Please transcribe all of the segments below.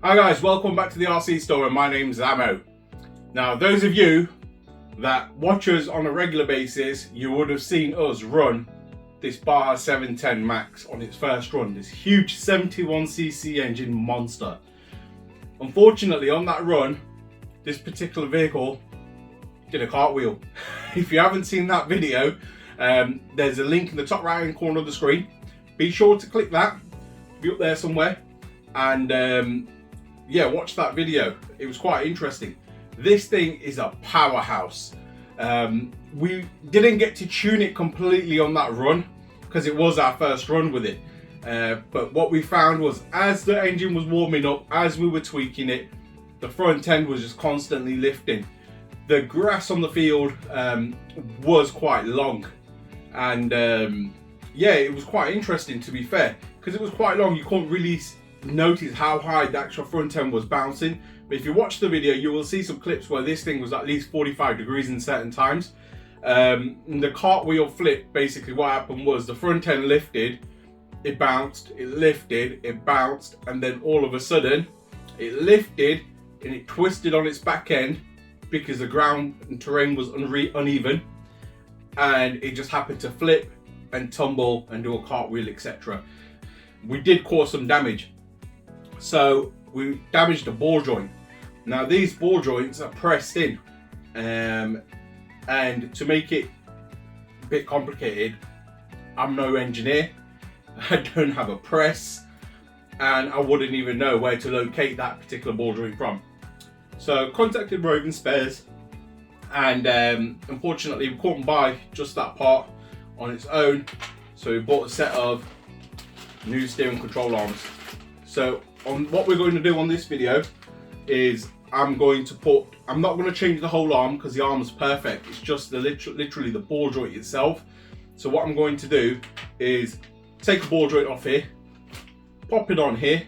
Hi guys, welcome back to the RC store and my name's Amo. Now those of you that watch us on a regular basis, you would have seen us run this Baja 710 Max on its first run, this huge 71cc engine monster. Unfortunately on that run, this particular vehicle did a cartwheel. If you haven't seen that video, there's a link in the top right hand corner of the screen. Be sure to click that, be up there somewhere, and yeah, watch that video. It was quite interesting. This thing is a powerhouse. We didn't get to tune it completely on that run because it was our first run with it. But what we found was as the engine was warming up, as we were tweaking it, the front end was just constantly lifting. The grass on the field was quite long, and yeah, it was quite interesting, to be fair, because it was quite long. You couldn't really notice how high the actual front end was bouncing, but if you watch the video you will see some clips where this thing was at least 45 degrees in certain times. The cartwheel flip, basically what happened was the front end lifted, it bounced, it lifted, it bounced, and then all of a sudden it lifted and it twisted on its back end because the ground and terrain was uneven, and it just happened to flip and tumble and do a cartwheel, etc. We did cause some damage. So we damaged a ball joint. Now these ball joints are pressed in, and to make it a bit complicated, I'm no engineer, I don't have a press, and I wouldn't even know where to locate that particular ball joint from. So contacted Rovan Spares, and unfortunately we couldn't buy just that part on its own, so we bought a set of new steering control arms. So what we're going to do on this video is I'm not going to change the whole arm because the arm is perfect. It's just literally the ball joint itself. So what I'm going to do is take a ball joint off here, pop it on here,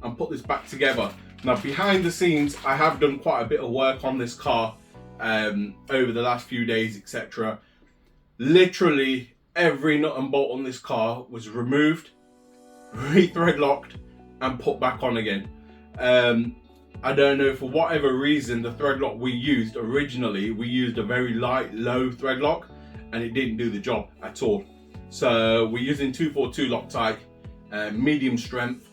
and put this back together. Now behind the scenes, I have done quite a bit of work on this car over the last few days, etc. Literally every nut and bolt on this car was removed, re-thread locked, and put back on again. I don't know, for whatever reason, the thread lock we used originally, we used a very light, low thread lock, and it didn't do the job at all. So we're using 242 Loctite, medium strength,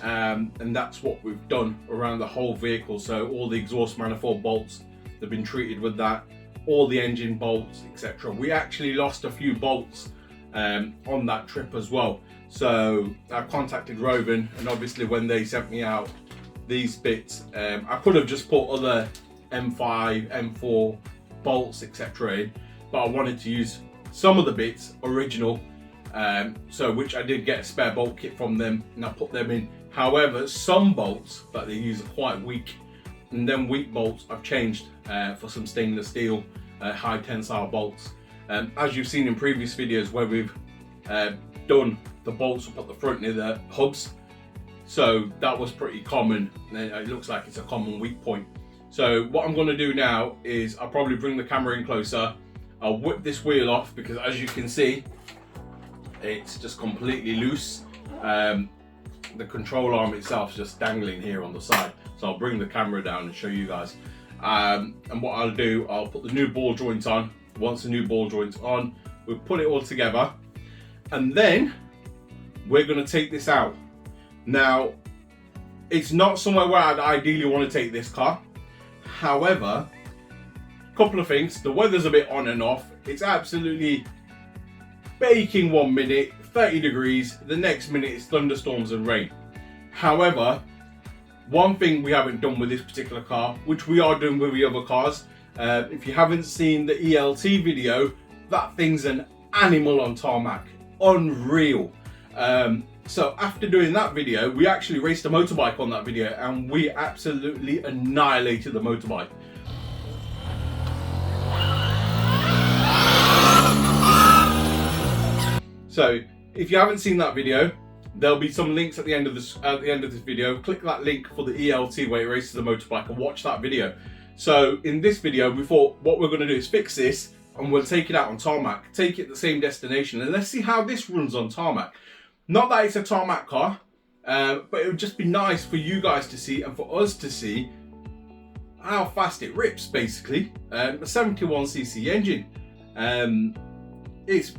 and that's what we've done around the whole vehicle. So all the exhaust manifold bolts, they've been treated with that, all the engine bolts, etc. We actually lost a few bolts on that trip as well. So I contacted Rovan, and obviously when they sent me out these bits, I could have just put other M5, M4 bolts, etc. in, but I wanted to use some of the bits original, so which I did get a spare bolt kit from them, and I put them in. However, some bolts that they use are quite weak, and then weak bolts I've changed for some stainless steel high tensile bolts. As you've seen in previous videos where we've done the bolts up at the front near the hubs, so that was pretty common, and it looks like it's a common weak point. So what I'm going to do now is I'll probably bring the camera in closer, I'll whip this wheel off because as you can see it's just completely loose. The control arm itself is just dangling here on the side, so I'll bring the camera down and show you guys. And what I'll do, I'll put the new ball joint on. Once the new ball joint's on, we'll put it all together, and then we're going to take this out. Now it's not somewhere where I'd ideally want to take this car. However, a couple of things: the weather's a bit on and off. It's absolutely baking 1 minute, 30 degrees, the next minute it's thunderstorms and rain. However, one thing we haven't done with this particular car, which we are doing with the other cars, if you haven't seen the ELT video, that thing's an animal on tarmac, unreal. So after doing that video, we actually raced a motorbike on that video, and we absolutely annihilated the motorbike. So if you haven't seen that video, there'll be some links at the end of this video. Click that link for the ELT where it races the motorbike and watch that video. So in this video, we thought what we're going to do is fix this, and we'll take it out on tarmac, take it to the same destination, and let's see how this runs on tarmac. Not that it's a tarmac car, but it would just be nice for you guys to see and for us to see how fast it rips, basically. A 71cc engine. It's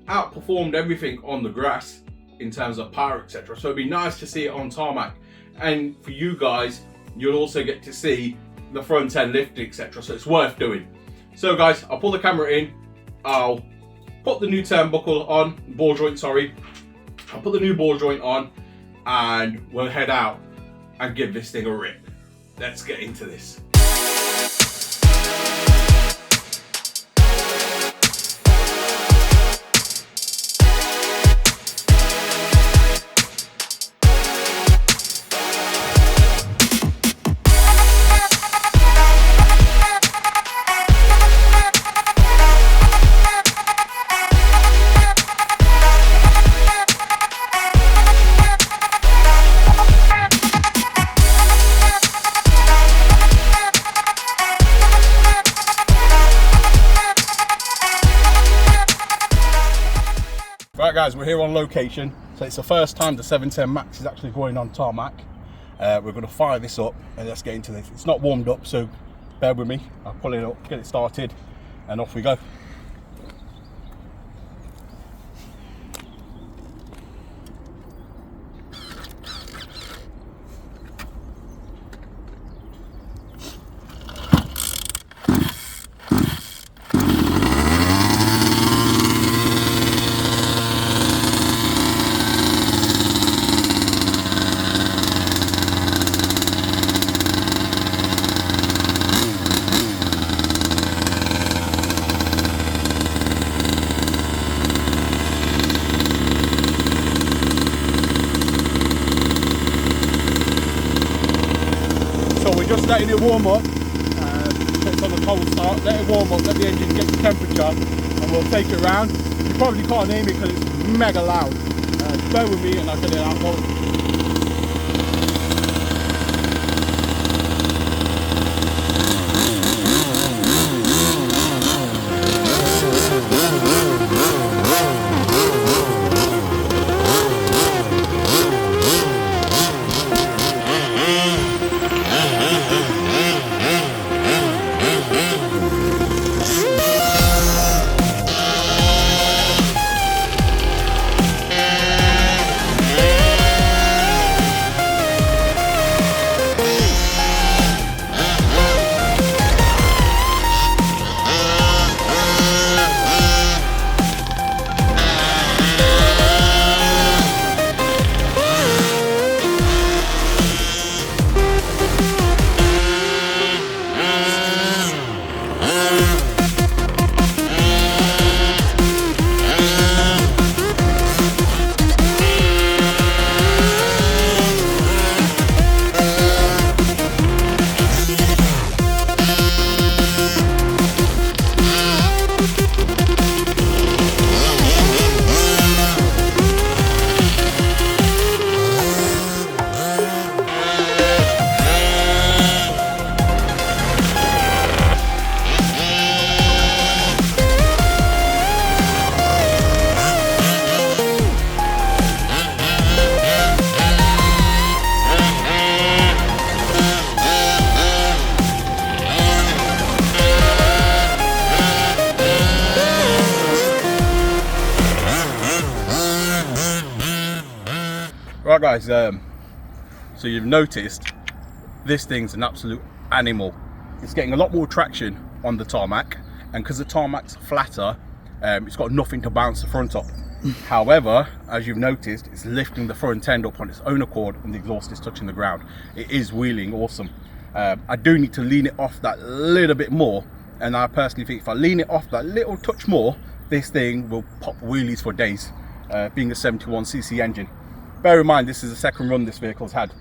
outperformed everything on the grass in terms of power, etc. So it'd be nice to see it on tarmac. And for you guys, you'll also get to see the front end lifting, etc. So it's worth doing. So guys, I'll pull the camera in. I'll put the new turnbuckle on, ball joint, sorry. I'll put the new ball joint on and we'll head out and give this thing a rip. Let's get into this. Right guys, we're here on location. So it's the first time the 710 Max is actually going on tarmac. We're going to fire this up and let's get into this. It's not warmed up, so bear with me. I'll pull it up, get it started, and off we go. Just letting it warm up, it's on a cold start, let it warm up, let the engine get the temperature and we'll take it around. You probably can't hear me because it's mega loud. Bear with me and I'll get it out going. Right guys, so you've noticed this thing's an absolute animal. It's getting a lot more traction on the tarmac, and because the tarmac's flatter, it's got nothing to bounce the front up. However, as you've noticed, it's lifting the front end up on its own accord and the exhaust is touching the ground. It is wheeling awesome. I do need to lean it off that little bit more, and I personally think if I lean it off that little touch more, this thing will pop wheelies for days, being a 71cc engine. Bear in mind, this is the second run this vehicle's had.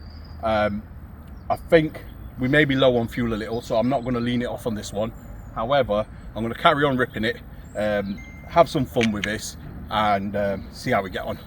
I think we may be low on fuel a little, so I'm not going to lean it off on this one. However, I'm going to carry on ripping it, have some fun with this, and see how we get on.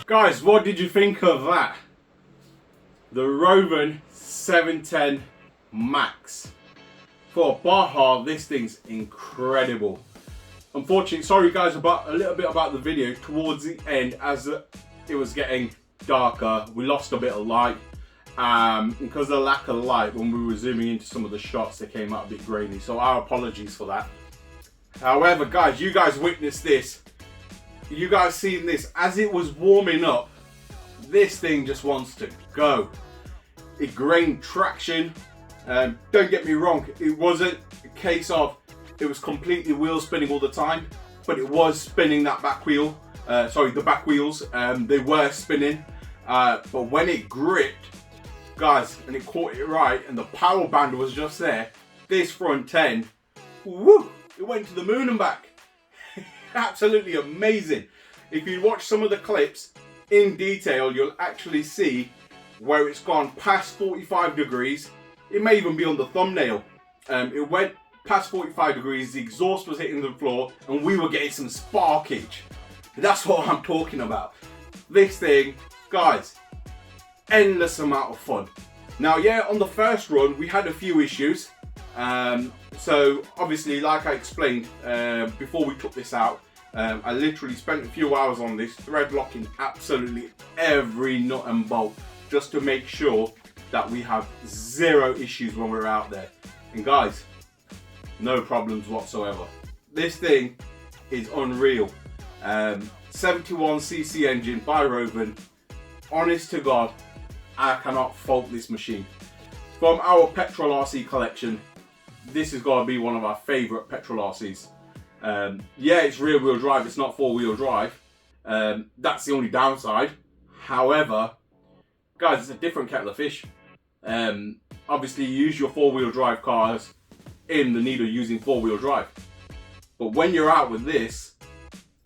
Guys, what did you think of that? The Rovan 710 Max. For Baja, this thing's incredible. Unfortunately, sorry guys about a little bit about the video. Towards the end, as it was getting darker, we lost a bit of light. Because of the lack of light, when we were zooming into some of the shots, they came out a bit grainy. So our apologies for that. However, guys, you guys witnessed this. You guys seen this as it was warming up. This thing just wants to go. It gained traction. Don't get me wrong, it wasn't a case of it was completely wheel spinning all the time, but it was spinning that back wheel. The back wheels, they were spinning. But when it gripped, guys, and it caught it right, and the power band was just there, this front end, woo, it went to the moon and back. Absolutely amazing. If you watch some of the clips in detail, you'll actually see where it's gone past 45 degrees. It may even be on the thumbnail. It went past 45 degrees, the exhaust was hitting the floor, and we were getting some sparkage. That's what I'm talking about. This thing, guys, endless amount of fun. Now, yeah, on the first run, we had a few issues. So obviously, like I explained before we took this out, I literally spent a few hours on this, thread locking absolutely every nut and bolt, just to make sure that we have zero issues when we're out there. And guys, no problems whatsoever. This thing is unreal. 71cc engine by Rovan. Honest to God, I cannot fault this machine. From our petrol RC collection, this is going to be one of our favourite petrol RCs. Yeah, it's rear wheel drive, it's not four wheel drive. That's the only downside. However, guys, it's a different kettle of fish. Obviously, you use your four wheel drive cars in the need of using four wheel drive. But when you're out with this,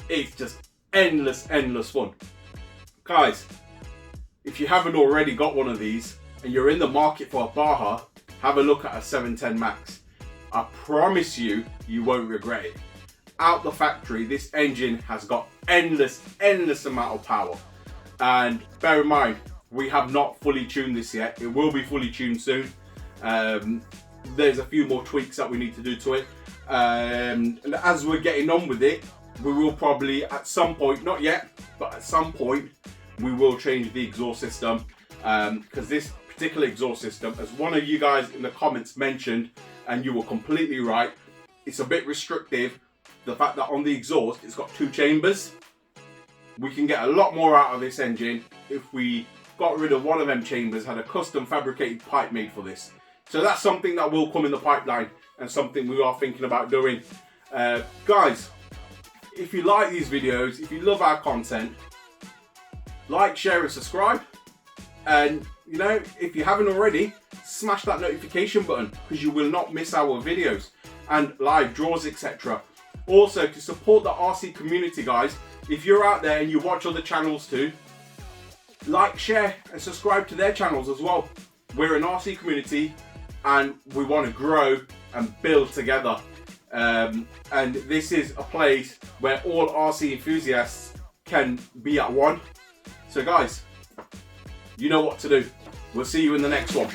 it's just endless fun. Guys, if you haven't already got one of these and you're in the market for a Baja, have a look at a 710 Max. I promise you, you won't regret it. Out the factory, this engine has got endless amount of power. And bear in mind, we have not fully tuned this yet. It will be fully tuned soon. There's a few more tweaks that we need to do to it. And as we're getting on with it, we will probably at some point, not yet, but at some point, we will change the exhaust system. Because this particular exhaust system, as one of you guys in the comments mentioned, and you were completely right, it's a bit restrictive. The fact that on the exhaust, it's got two chambers. We can get a lot more out of this engine if we got rid of one of them chambers, had a custom fabricated pipe made for this. So that's something that will come in the pipeline and something we are thinking about doing. Guys, if you like these videos, if you love our content, like, share and subscribe. And you know, if you haven't already, smash that notification button because you will not miss our videos and live draws, etc. Also, to support the RC community, guys, if you're out there and you watch other channels too, like, share and subscribe to their channels as well. We're an RC community and we want to grow and build together. And this is a place where all RC enthusiasts can be at one. So guys, you know what to do. We'll see you in the next one.